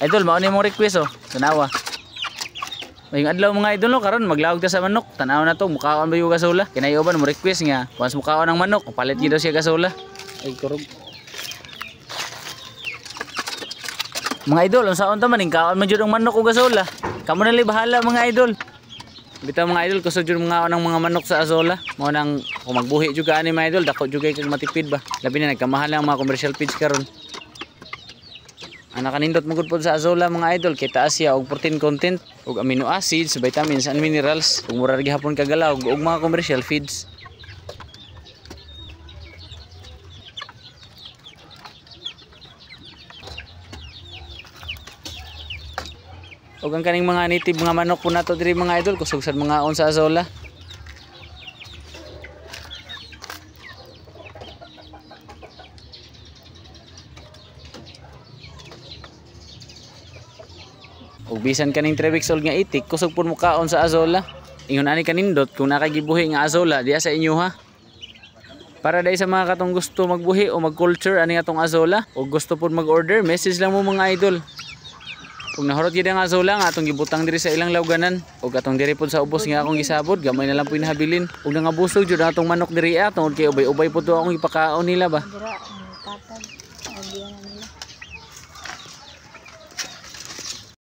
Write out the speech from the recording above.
Idol, mao ni mong request oh. Tanawa. Mayong adlaw mga idol no, karon maglawag ta sa manok. Tanaw na to, mukaon ba yung gasola? Kinayo ba mo request nga, once mukaon ang manok, palit gyud daw siya gasola. Ay kurog. Mga idol, unsaon ta man kaon man jud ang manok o gasola? Kamo na li bahala mga idol. Bitaw mga idol, kusog jud mga ng mga manok sa azola. Mao nang kung magbuhi jud ka ani mga idol, dako jud kay kag matipid ba. Labi na nagkamahal ang mga commercial feeds karon. Ana kanindot mo gud pod sa azola mga idol, kay taas siya og protein content, og amino acids, vitamins and minerals, ug mura gihapon kagalaw og mga commercial feeds. Og ang kaning mga native mga manok po nato diri mga idol, kusog sad mga on sa azola. Ug bisan kaning 3 weeks old nga itik, kusog pud mo kaon sa azola. Ingon ani kanindot kung nakagibuhi nga azola diya sa inyo ha. Para dai sa mga katong gusto magbuhi o mag-culture ani atong azola o gusto pud mag-order, message lang mo mga idol. Kung nahurot gid ang azola nga atong gibutang diri sa ilang lawganan ug atong diri pud sa ubos nga akong gisabot, gamay na lang pud nahabilin. Ug nangabusog jud atong manok diri tungod kay ubay-ubay pud to akong ipakaon nila ba.